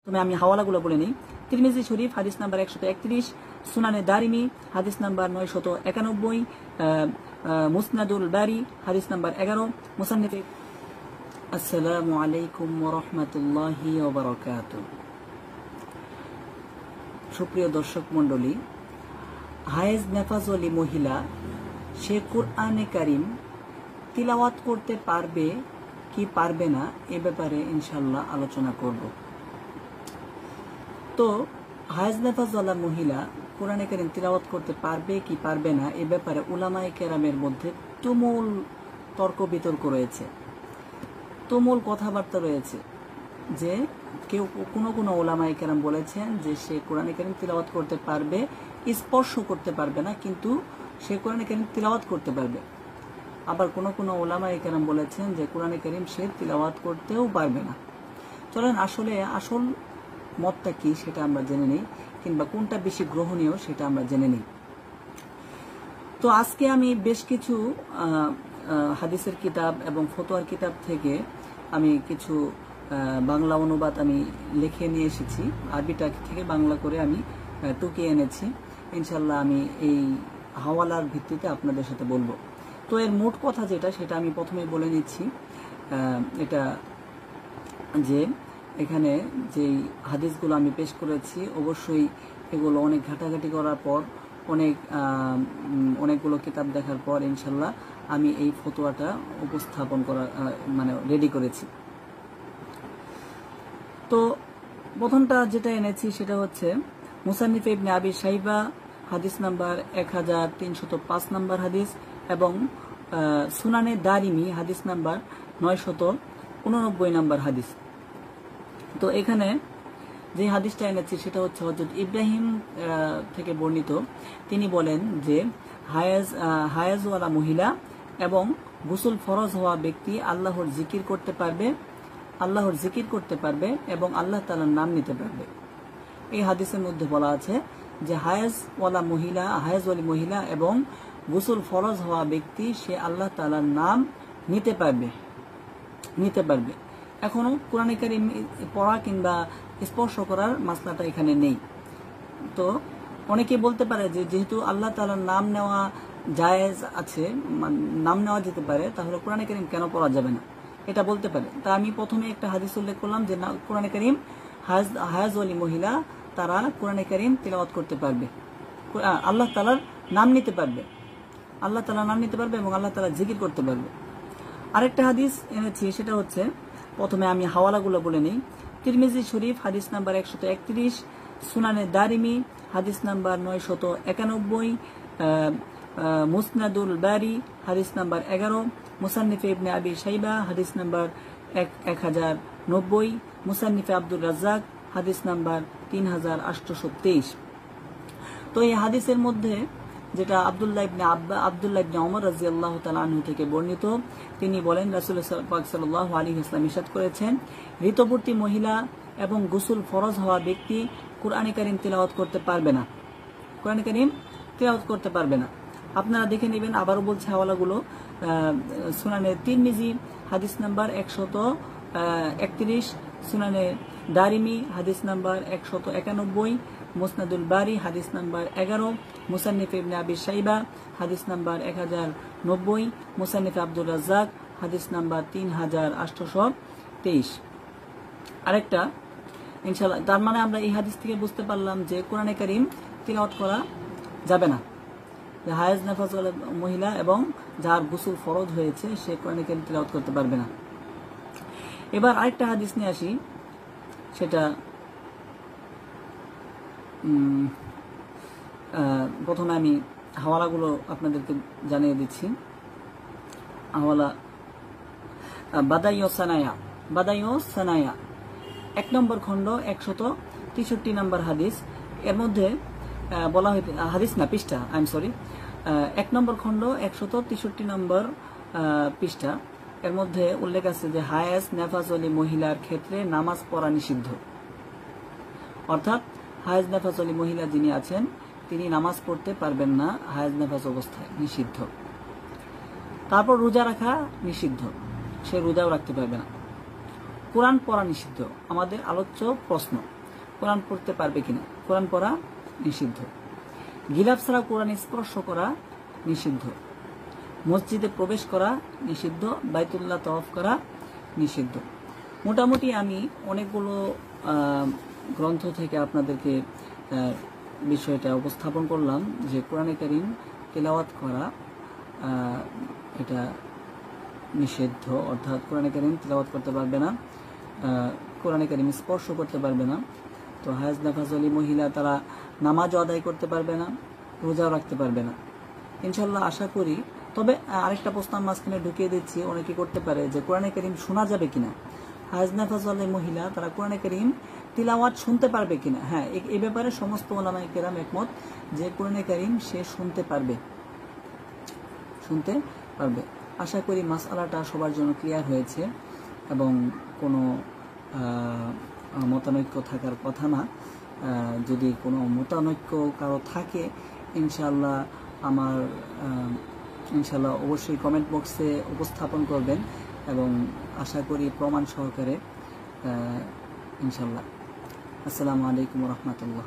তুমি আমি হাওয়ালাগুলো বলে নিই। তিরমিজি শরীফ হাদিস নাম্বার 131, সুনানে দারিমি হাদিস নাম্বার 991, মুসনাদুল বারি হাদিস নাম্বার 11, মুসান্নিফ। আসসালামু আলাইকুম ওয়া রাহমাতুল্লাহি ওয়া বারাকাতুহু। সুপ্রিয় দর্শক মণ্ডলী, হায়েজ নেফাজলি মহিলা সে কুরআনে কারীম তিলাওয়াত করতে পারবে কি পারবে না এ ব্যাপারে ইনশাআল্লাহ আলোচনা করব। তো হায়েজ নেফাজওয়ালা মহিলা কোরআনে কারীম তিলাওয়াত করতে পারবে কি পারবে না এ ব্যাপারে উলামায়ে কেরামের মধ্যে তুমুল তর্ক বিতর্ক রয়েছে, তুমুল কথাবার্তা রয়েছে। যে কেউ কোনো উলামায়ে কেরাম বলেছেন যে সে কোরআনে কারীম তিলাওয়াত করতে পারবে, স্পর্শ করতে পারবে না, কিন্তু সে কোরআনে কারীম তিলাওয়াত করতে পারবে। আবার কোনো উলামায়ে কেরাম বলেছেন যে কোরআনে কারীম সে তিলাওয়াত করতেও পারবে না। চলেন আসল মতটা কি সেটা আমরা জেনে নিই, কিংবা কোনটা বেশি গ্রহণীয় সেটা আমরা জেনে নিই। তো আজকে আমি বেশ কিছু হাদিসের কিতাব এবং ফতোয়ার কিতাব থেকে আমি কিছু বাংলা অনুবাদ আমি লিখে নিয়ে এসেছি, আরবিটা থেকে বাংলা করে আমি টুকিয়ে এনেছি। ইনশাল্লাহ আমি এই হাওয়ালার ভিত্তিতে আপনাদের সাথে বলবো। তো এর মোট কথা যেটা সেটা আমি প্রথমে বলে নিচ্ছি। এটা যে এখানে যেই হাদিসগুলো আমি পেশ করেছি অবশ্যই এগুলো অনেক ঘাটাঘাটি করার পর অনেকগুলো কিতাব দেখার পর ইনশাল্লাহ আমি এই ফতোয়াটা উপস্থাপন করা রেডি করেছি। তো প্রথমটা যেটা এনেছি সেটা হচ্ছে মুসান্নিফ ইবনে আবি শাইবা হাদিস নাম্বার 1305 নাম্বার হাদিস, এবং সুনানে দারিমি হাদিস নাম্বার 989 নাম্বার হাদিস। তো এখানে যে হাদিসটা এনেছি সেটা হচ্ছে হযরত ইব্রাহিম থেকে বর্ণিত। তিনি বলেন যে হায়েজওয়ালা মহিলা এবং গোসল ফরজ হওয়া ব্যক্তি আল্লাহর জিকির করতে পারবে এবং আল্লাহ তাআলার নাম নিতে পারবে। এই হাদিসের মধ্যে বলা আছে যে হায়েজওয়ালি মহিলা এবং গোসল ফরজ হওয়া ব্যক্তি সে আল্লাহ তাআলার নাম নিতে পারবে। এখনো কোরআনে কারীম পড়া কিংবা স্পর্শ করার মাসলাটা এখানে নেই। তো অনেকে বলতে পারে যে যেহেতু আল্লাহ তাআলার নাম নেওয়া জায়েজ আছে, নাম নেওয়া যেতে পারে, তাহলে কোরআনে কারীম কেন পড়া যাবে না, এটা বলতে পারে। তা আমি প্রথমে একটা হাদিস উল্লেখ করলাম যে কোরআনে কারীম হায়েজওয়ালি মহিলা তারা কোরআনে কারীম তিলাওয়াত করতে পারবে, আল্লাহ তাআলার নাম নিতে পারবে, এবং আল্লাহ তাআলা জিকির করতে পারবে। আরেকটা হাদিস এনেছি সেটা হচ্ছে, প্রথমে আমি হাওয়ালাগুলো বলে নিই। তিরমিজি শরীফ হাদিস নাম্বার 131, সুনানে দারিমি হাদিস নাম্বার 991, মুসনাদুল বারি হাদিস নাম্বার 11, মুসান্নিফে ইবনে আবি শাইবা হাদিস নাম্বার 1090, মুসান্নিফে আব্দুর রাজ্জাক হাদিস নাম্বার 3823। তো এই হাদিসের মধ্যে যেটা আব্দুল্লাহ ইবনে ওমর রাদিয়াল্লাহু তাআলা আনহু থেকে বর্ণিত, তিনি বলেন রাসূলুল্লাহ সাল্লাল্লাহু আলাইহি ওয়াসাল্লাম ইরশাদ করেছেন, ঋতুবর্তী মহিলা এবং গোসল ফরজ হওয়া ব্যক্তি কোরআনে কারীম তিলাওয়াত করতে পারবে না। আপনারা দেখে নেবেন, আবারও বলছে হাওয়ালাগুলো। সুনানে তিরমিজি হাদিস নাম্বার 131, সুনানে দারিমি হাদিস নাম্বার 191, মুসনাদুল বারি হাদিস নাম্বার 11, মুসান্নিফ ইবনে আবি শাইবা হাদিস নাম্বার 1090, মুসান্নিফ আব্দুর রাজ্জাক হাদিস নাম্বার 3823। আরেকটা ইনশাআল্লাহ, তার মানে আমরা এই হাদিস থেকে বুঝতে পারলাম যে কোরআনে কারীম তিলাওয়াত করা যাবে না, যে হায়েজ নেফাজওয়ালা মহিলা এবং যার গোসল ফরজ হয়েছে সে কোরআনে কারীম তিলাওয়াত করতে পারবে না। এবার আরেকটা হাদিস নিয়ে আসি, সেটা প্রথমে আমি হাওয়ালাগুলো আপনাদেরকে জানিয়ে দিচ্ছি। হাওয়ালা বাদাইও সানায়া 1 নম্বর খণ্ড 163 নম্বর হাদিস। এর মধ্যে বলা হয়েছে, হাদিস না পৃষ্ঠা, 1 নম্বর খণ্ড 163 নম্বর পৃষ্ঠা। এর মধ্যে উল্লেখ আছে যে হায়েজ নেফাজওয়ালি মহিলার ক্ষেত্রে নামাজ পড়া নিষিদ্ধ। অর্থাৎ হায়েজ নেফাজওয়ালি মহিলা যিনি আছেন তিনি নামাজ পড়তে পারবেন না, হায়েজ নেফাজ অবস্থায় নিষিদ্ধ। তারপর রোজা রাখা নিষিদ্ধ, সে রোজাও রাখতে পারবে না। কোরআন পড়া নিষিদ্ধ। আমাদের আলোচ্য প্রশ্ন, কোরআন পড়তে পারবে কিনা? কোরআন পড়া নিষিদ্ধ। গিলাফ ছাড়া কোরআন স্পর্শ করা নিষিদ্ধ। মসজিদে প্রবেশ করা নিষিদ্ধ। বাইতুল্লাহ তওয়াফ করা নিষিদ্ধ। মোটামুটি আমি অনেকগুলো গ্রন্থ থেকে আপনাদেরকে বিষয়টা উপস্থাপন করলাম যে কোরআনে কারীম তেলাওয়াত করা এটা নিষিদ্ধ, অর্থাৎ কোরআনে কারীম তেলাওয়াত করতে পারবে না, কোরআনে কারীম স্পর্শ করতে পারবে না। তো হায়েজ নাফাজ আলী মহিলা তারা নামাজও আদায় করতে পারবে না, রোজাও রাখতে পারবে না ইনশাল্লাহ আশা করি। তবে আরেকটা প্রশ্ন মাঝখানে ঢুকিয়ে দিচ্ছি, অনেকে করতে পারে যে কোরআনে কারীম শোনা যাবে কিনা। হায়েজ নাফাজ আলী মহিলা তারা কোরআনে কারীম তিলাওয়াত শুনতে পারবে কিনা? হ্যাঁ, এই ব্যাপারে সমস্ত উলামায়ে কেরাম একমত যে কোরআনে কারীম সে শুনতে পারবে। আশা করি মাসআলাটা সবার জন্য ক্লিয়ার হয়েছে এবং কোনো মতানৈক্য থাকার কথা না। যদি কোনো মতানৈক্য কারো থাকে ইনশাআল্লাহ অবশ্যই কমেন্ট বক্সে উপস্থাপন করবেন এবং আশা করি প্রমাণ সহকারে ইনশাআল্লাহ। আসসালামু আলাইকুম ওয়া রাহমাতুল্লাহ।